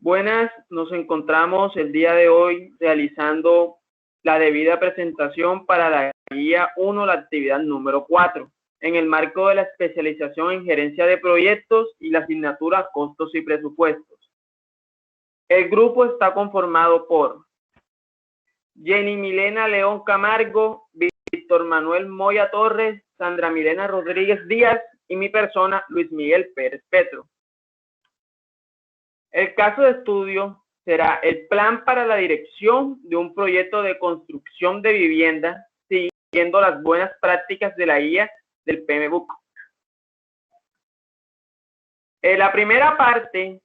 Buenas, nos encontramos el día de hoy realizando la debida presentación para la guía 1, la actividad número 4, en el marco de la especialización en gerencia de proyectos y la asignatura costos y presupuestos. El grupo está conformado por Jenny Milena León Camargo, Víctor Manuel Moya Torres, Sandra Milena Rodríguez Díaz y mi persona, Luis Miguel Pérez Petro. El caso de estudio será el plan para la dirección de un proyecto de construcción de vivienda siguiendo las buenas prácticas de la guía del PMBOK. La primera parte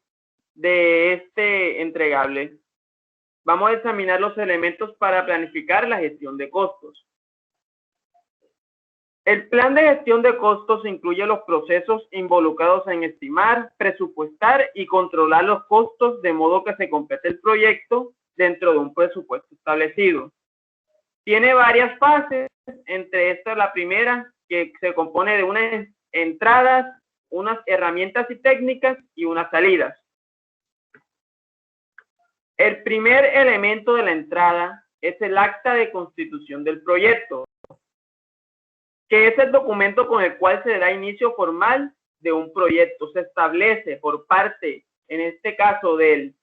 de este entregable, vamos a examinar los elementos para planificar la gestión de costos. El plan de gestión de costos incluye los procesos involucrados en estimar, presupuestar y controlar los costos de modo que se complete el proyecto dentro de un presupuesto establecido. Tiene varias fases, entre estas la primera, que se compone de unas entradas, unas herramientas y técnicas y unas salidas. El primer elemento de la entrada es el acta de constitución del proyecto, que es el documento con el cual se da inicio formal de un proyecto. Se establece por parte, en este caso, del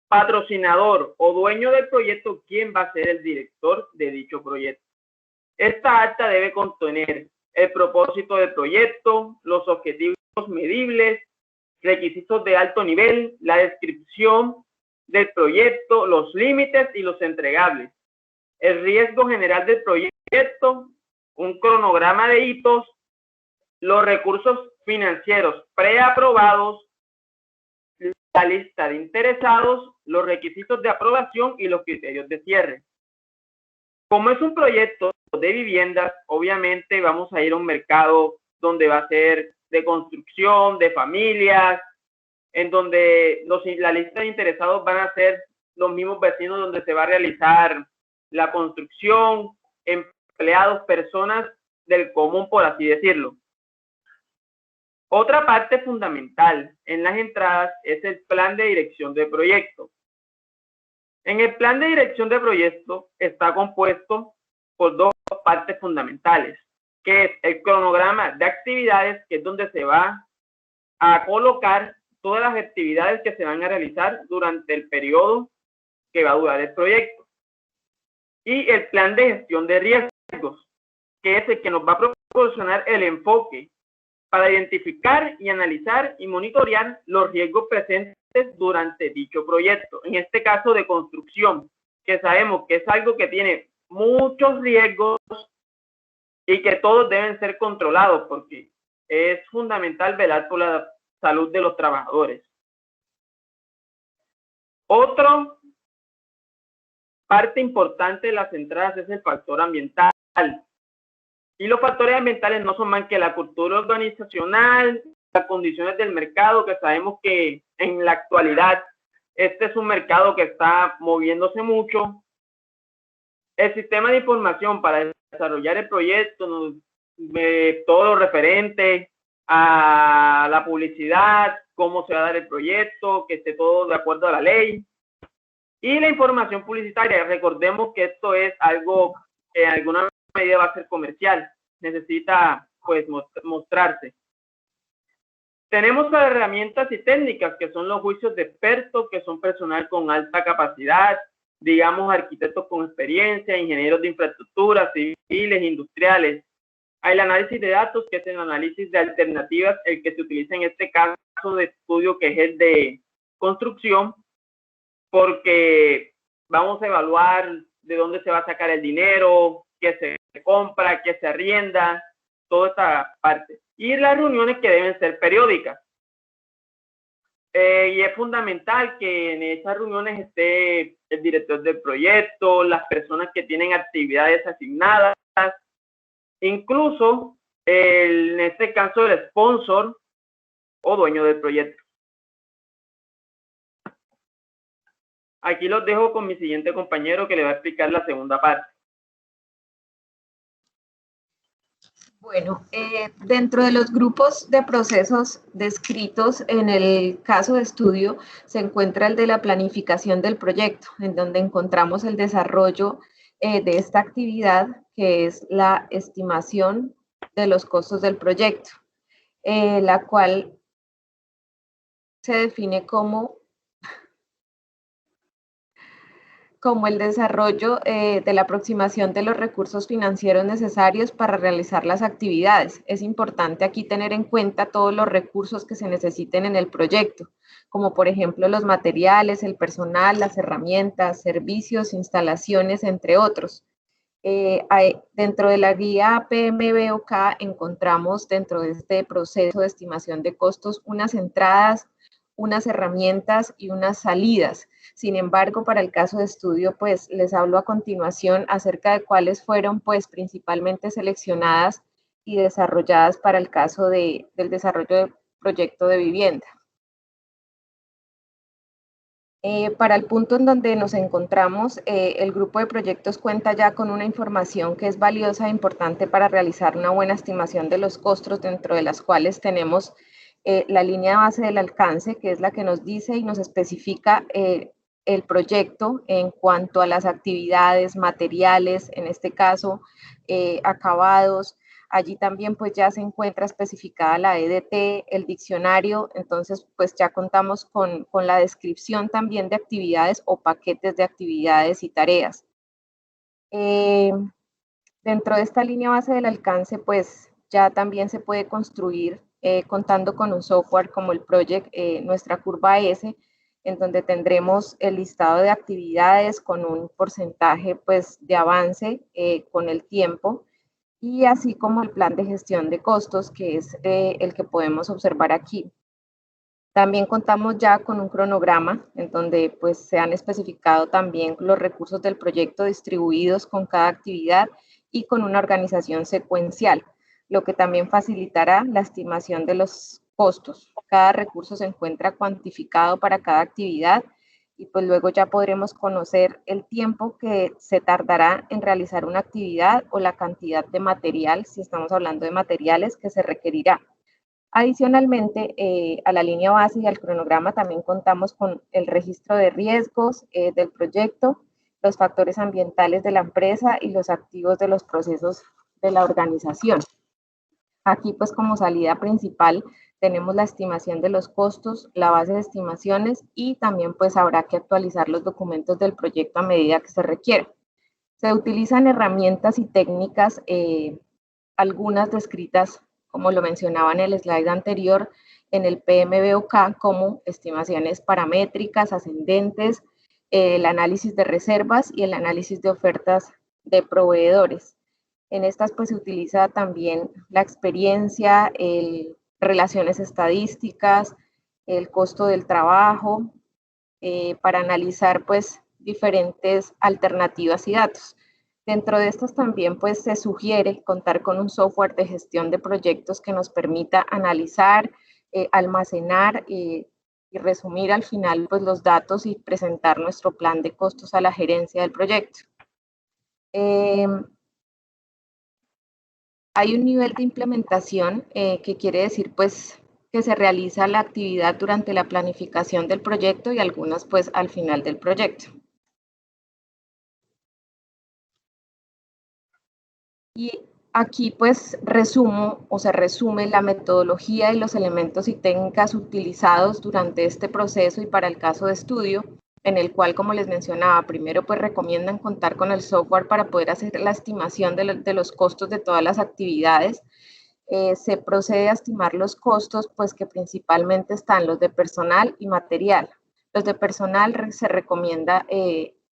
patrocinador o dueño del proyecto, quién va a ser el director de dicho proyecto. Esta acta debe contener el propósito del proyecto, los objetivos medibles, requisitos de alto nivel, la descripción del proyecto, los límites y los entregables, el riesgo general del proyecto, un cronograma de hitos, los recursos financieros preaprobados, la lista de interesados, los requisitos de aprobación y los criterios de cierre. Como es un proyecto de viviendas, obviamente vamos a ir a un mercado donde va a ser de construcción, de familias, en donde la lista de interesados van a ser los mismos vecinos donde se va a realizar la construcción, empleados, personas del común, por así decirlo. Otra parte fundamental en las entradas es el plan de dirección de proyecto. En el plan de dirección de proyecto está compuesto por dos partes fundamentales, que es el cronograma de actividades, que es donde se va a colocar todas las actividades que se van a realizar durante el periodo que va a durar el proyecto. Y el plan de gestión de riesgos, que es el que nos va a proporcionar el enfoque para identificar y analizar y monitorear los riesgos presentes durante dicho proyecto. En este caso de construcción, que sabemos que es algo que tiene muchos riesgos y que todos deben ser controlados porque es fundamental velar por la salud de los trabajadores. Otra parte importante de las entradas es el factor ambiental. Y los factores ambientales no son más que la cultura organizacional, las condiciones del mercado, que sabemos que en la actualidad este es un mercado que está moviéndose mucho. El sistema de información para desarrollar el proyecto, todo lo referente a la publicidad, cómo se va a dar el proyecto, que esté todo de acuerdo a la ley. Y la información publicitaria, recordemos que esto es algo que en alguna medida va a ser comercial, necesita pues mostrarse. Tenemos las herramientas y técnicas, que son los juicios de expertos, que son personal con alta capacidad, digamos arquitectos con experiencia, ingenieros de infraestructura, civiles, industriales. Hay el análisis de datos, que es el análisis de alternativas, el que se utiliza en este caso de estudio, que es el de construcción, porque vamos a evaluar de dónde se va a sacar el dinero, qué se compra, qué se arrienda, toda esta parte. Y las reuniones, que deben ser periódicas. Y es fundamental que en esas reuniones esté el director del proyecto, las personas que tienen actividades asignadas, incluso en este caso el sponsor o dueño del proyecto. Aquí los dejo con mi siguiente compañero, que le va a explicar la segunda parte. Bueno, dentro de los grupos de procesos descritos en el caso de estudio se encuentra el de la planificación del proyecto, en donde encontramos el desarrollo de esta actividad, que es la estimación de los costos del proyecto, la cual se define como el desarrollo de la aproximación de los recursos financieros necesarios para realizar las actividades. Es importante aquí tener en cuenta todos los recursos que se necesiten en el proyecto, como por ejemplo los materiales, el personal, las herramientas, servicios, instalaciones, entre otros. Dentro de la guía PMBOK encontramos dentro de este proceso de estimación de costos unas entradas, unas herramientas y unas salidas. Sin embargo, para el caso de estudio, pues les hablo a continuación acerca de cuáles fueron pues principalmente seleccionadas y desarrolladas para el caso del desarrollo del proyecto de vivienda. Para el punto en donde nos encontramos, el grupo de proyectos cuenta ya con una información que es valiosa e importante para realizar una buena estimación de los costos, dentro de las cuales tenemos la línea base del alcance, que es la que nos dice y nos especifica el proyecto en cuanto a las actividades, materiales, en este caso, acabados. Allí también pues ya se encuentra especificada la EDT, el diccionario, entonces pues ya contamos con la descripción también de actividades o paquetes de actividades y tareas. Dentro de esta línea base del alcance pues ya también se puede construir contando con un software como el Project, nuestra curva S, en donde tendremos el listado de actividades con un porcentaje pues de avance con el tiempo, y así como el plan de gestión de costos, que es el que podemos observar aquí. También contamos ya con un cronograma en donde pues se han especificado también los recursos del proyecto distribuidos con cada actividad y con una organización secuencial, lo que también facilitará la estimación de los costos. Cada recurso se encuentra cuantificado para cada actividad y pues luego ya podremos conocer el tiempo que se tardará en realizar una actividad o la cantidad de material, si estamos hablando de materiales, que se requerirá. Adicionalmente, a la línea base y al cronograma también contamos con el registro de riesgos del proyecto, los factores ambientales de la empresa y los activos de los procesos de la organización. Aquí pues como salida principal tenemos la estimación de los costos, la base de estimaciones, y también pues habrá que actualizar los documentos del proyecto a medida que se requiera. Se utilizan herramientas y técnicas, algunas descritas, como lo mencionaba en el slide anterior, en el PMBOK, como estimaciones paramétricas, ascendentes, el análisis de reservas y el análisis de ofertas de proveedores. En estas pues se utiliza también la experiencia, relaciones estadísticas, el costo del trabajo, para analizar pues diferentes alternativas y datos. Dentro de estas también pues se sugiere contar con un software de gestión de proyectos que nos permita analizar, almacenar y resumir al final pues los datos y presentar nuestro plan de costos a la gerencia del proyecto. Hay un nivel de implementación que quiere decir pues que se realiza la actividad durante la planificación del proyecto y algunas pues al final del proyecto. Y aquí pues resumo o se resume la metodología y los elementos y técnicas utilizados durante este proceso y para el caso de estudio, en el cual, como les mencionaba, primero pues recomiendan contar con el software para poder hacer la estimación de los costos de todas las actividades. Se procede a estimar los costos, pues que principalmente están los de personal y material. Los de personal se recomienda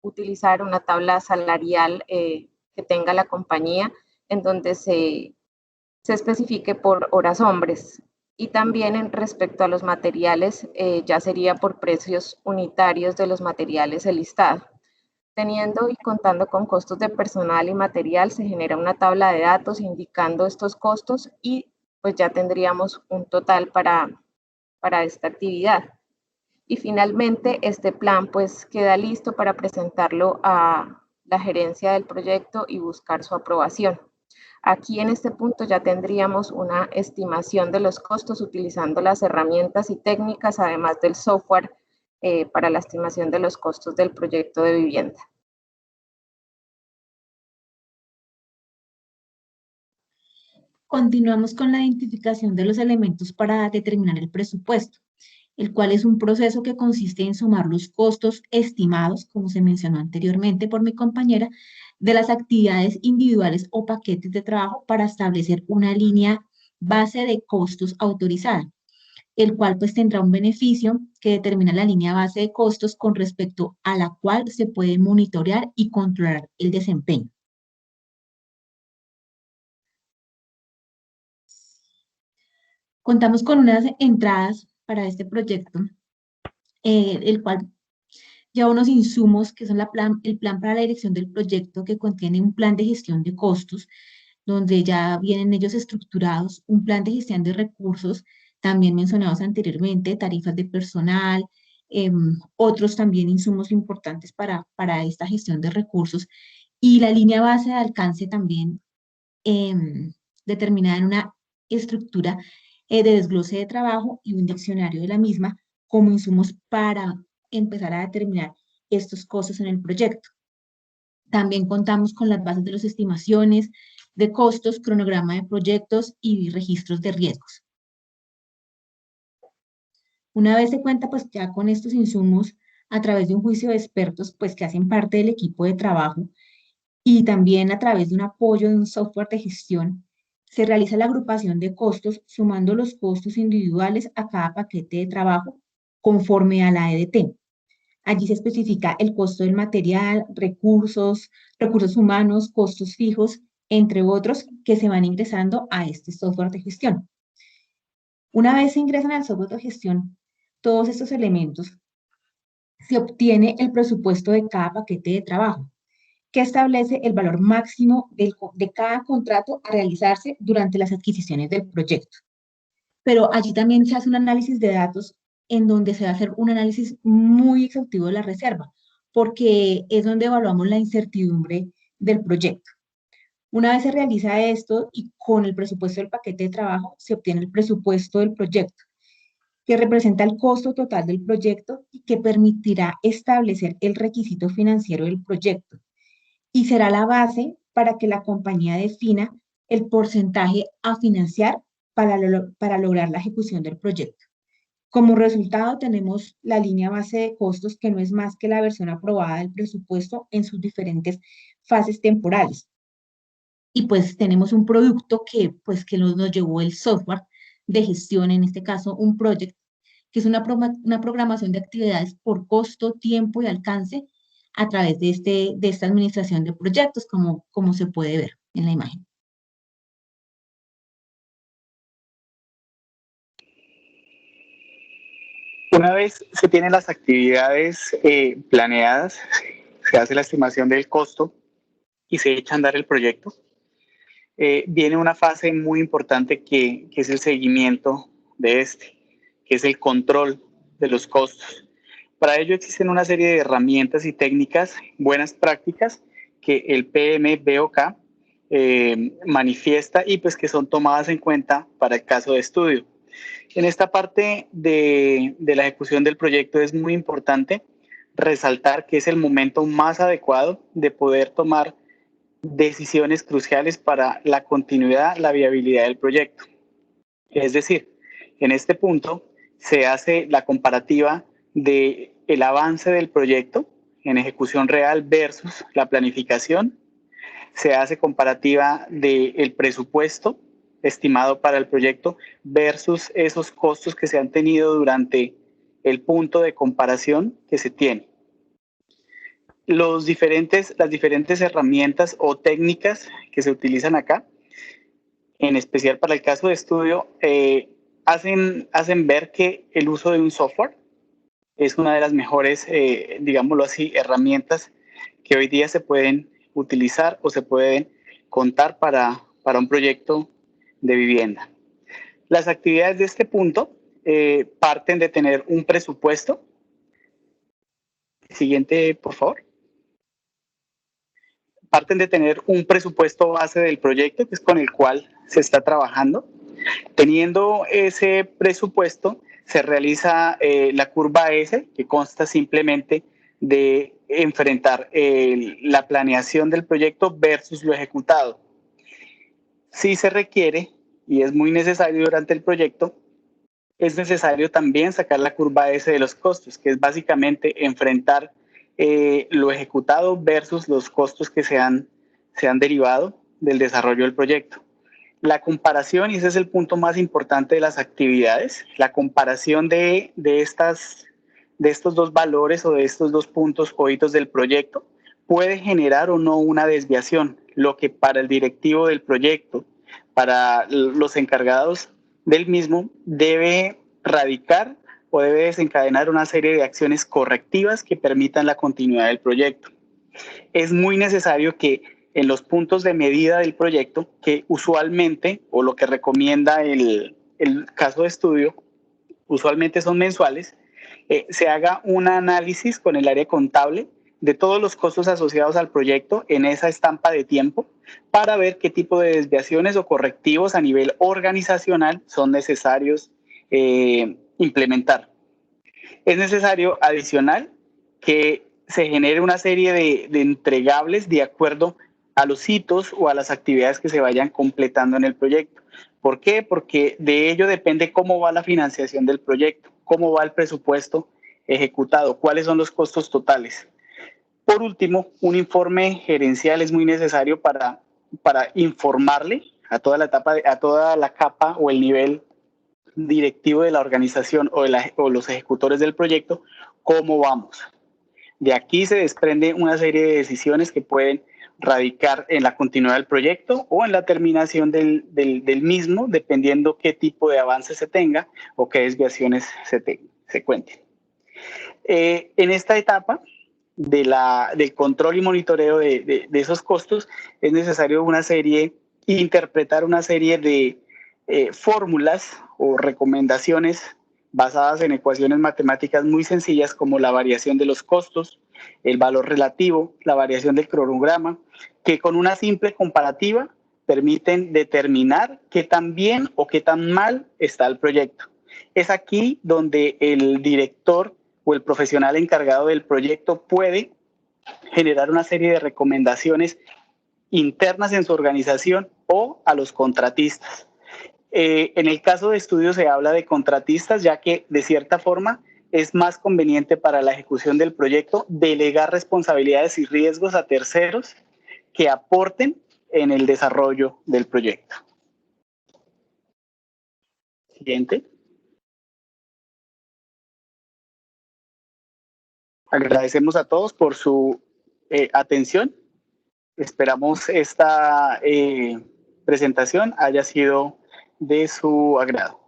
utilizar una tabla salarial que tenga la compañía, en donde se especifique por horas hombres. Y también en respecto a los materiales, ya sería por precios unitarios de los materiales el listado. Teniendo y contando con costos de personal y material, se genera una tabla de datos indicando estos costos y pues ya tendríamos un total para esta actividad. Y finalmente este plan pues queda listo para presentarlo a la gerencia del proyecto y buscar su aprobación. Aquí en este punto ya tendríamos una estimación de los costos utilizando las herramientas y técnicas, además del software para la estimación de los costos del proyecto de vivienda. Continuamos con la identificación de los elementos para determinar el presupuesto, el cual es un proceso que consiste en sumar los costos estimados, como se mencionó anteriormente por mi compañera, de las actividades individuales o paquetes de trabajo para establecer una línea base de costos autorizada, el cual pues tendrá un beneficio que determina la línea base de costos con respecto a la cual se puede monitorear y controlar el desempeño. Contamos con unas entradas para este proyecto, el cual lleva unos insumos que son el plan para la dirección del proyecto, que contiene un plan de gestión de costos, donde ya vienen ellos estructurados, un plan de gestión de recursos, también mencionados anteriormente, tarifas de personal, otros también insumos importantes para esta gestión de recursos, y la línea base de alcance también determinada en una estructura de desglose de trabajo y un diccionario de la misma como insumos para empezar a determinar estos costos en el proyecto. También contamos con las bases de las estimaciones de costos, cronograma de proyectos y registros de riesgos. Una vez se cuenta pues ya con estos insumos a través de un juicio de expertos pues que hacen parte del equipo de trabajo y también a través de un apoyo de un software de gestión, se realiza la agrupación de costos sumando los costos individuales a cada paquete de trabajo conforme a la EDT. Allí se especifica el costo del material, recursos humanos, costos fijos, entre otros, que se van ingresando a este software de gestión. Una vez se ingresan al software de gestión, todos estos elementos, se obtiene el presupuesto de cada paquete de trabajo, que establece el valor máximo de cada contrato a realizarse durante las adquisiciones del proyecto. Pero allí también se hace un análisis de datos en donde se va a hacer un análisis muy exhaustivo de la reserva, porque es donde evaluamos la incertidumbre del proyecto. Una vez se realiza esto y con el presupuesto del paquete de trabajo, se obtiene el presupuesto del proyecto, que representa el costo total del proyecto y que permitirá establecer el requisito financiero del proyecto, y será la base para que la compañía defina el porcentaje a financiar para lograr la ejecución del proyecto. Como resultado, tenemos la línea base de costos, que no es más que la versión aprobada del presupuesto en sus diferentes fases temporales. Y pues tenemos un producto que nos llevó el software de gestión, en este caso un project, que es una programación de actividades por costo, tiempo y alcance a través de esta administración de proyectos, como se puede ver en la imagen. Una vez se tienen las actividades planeadas, se hace la estimación del costo y se echa a andar el proyecto, viene una fase muy importante que es el seguimiento de que es el control de los costos. Para ello existen una serie de herramientas y técnicas, buenas prácticas, que el PMBOK manifiesta y pues que son tomadas en cuenta para el caso de estudio. En esta parte de la ejecución del proyecto es muy importante resaltar que es el momento más adecuado de poder tomar decisiones cruciales para la continuidad, la viabilidad del proyecto. Es decir, en este punto se hace la comparativa del avance del proyecto en ejecución real versus la planificación. Se hace comparativa del presupuesto estimado para el proyecto versus esos costos que se han tenido durante el punto de comparación que se tiene. Las diferentes herramientas o técnicas que se utilizan acá, en especial para el caso de estudio, hacen ver que el uso de un software es una de las mejores, digámoslo así, herramientas que hoy día se pueden utilizar o se pueden contar para un proyecto de vivienda. Las actividades de este punto parten de tener un presupuesto. Siguiente, por favor. parten de tener un presupuesto base del proyecto, que es con el cual se está trabajando. Teniendo ese presupuesto, se realiza la curva S, que consta simplemente de enfrentar la planeación del proyecto versus lo ejecutado. Si se requiere, y es muy necesario durante el proyecto, es necesario también sacar la curva S de los costos, que es básicamente enfrentar lo ejecutado versus los costos que se han derivado del desarrollo del proyecto. La comparación, y ese es el punto más importante de las actividades, la comparación de estos dos valores o de estos dos puntos o hitos del proyecto puede generar o no una desviación, lo que para el directivo del proyecto, para los encargados del mismo, debe radicar o debe desencadenar una serie de acciones correctivas que permitan la continuidad del proyecto. Es muy necesario que en los puntos de medida del proyecto, que usualmente, o lo que recomienda el caso de estudio, usualmente son mensuales, se haga un análisis con el área contable de todos los costos asociados al proyecto en esa estampa de tiempo para ver qué tipo de desviaciones o correctivos a nivel organizacional son necesarios implementar. Es necesario adicional que se genere una serie de entregables de acuerdo a los hitos o a las actividades que se vayan completando en el proyecto. ¿Por qué? Porque de ello depende cómo va la financiación del proyecto, cómo va el presupuesto ejecutado, cuáles son los costos totales. Por último, un informe gerencial es muy necesario para informarle a toda la etapa, a toda la capa o el nivel directivo de la organización o los ejecutores del proyecto cómo vamos. De aquí se desprende una serie de decisiones que pueden radicar en la continuidad del proyecto o en la terminación del mismo, dependiendo qué tipo de avance se tenga o qué desviaciones se cuenten. En esta etapa del control y monitoreo de esos costos, es necesario interpretar una serie de fórmulas o recomendaciones basadas en ecuaciones matemáticas muy sencillas como la variación de los costos, el valor relativo, la variación del cronograma, que con una simple comparativa permiten determinar qué tan bien o qué tan mal está el proyecto. Es aquí donde el director o el profesional encargado del proyecto puede generar una serie de recomendaciones internas en su organización o a los contratistas. En el caso de estudio se habla de contratistas, ya que de cierta forma es más conveniente para la ejecución del proyecto delegar responsabilidades y riesgos a terceros que aporten en el desarrollo del proyecto. Siguiente. Agradecemos a todos por su atención. Esperamos esta presentación haya sido de su agrado.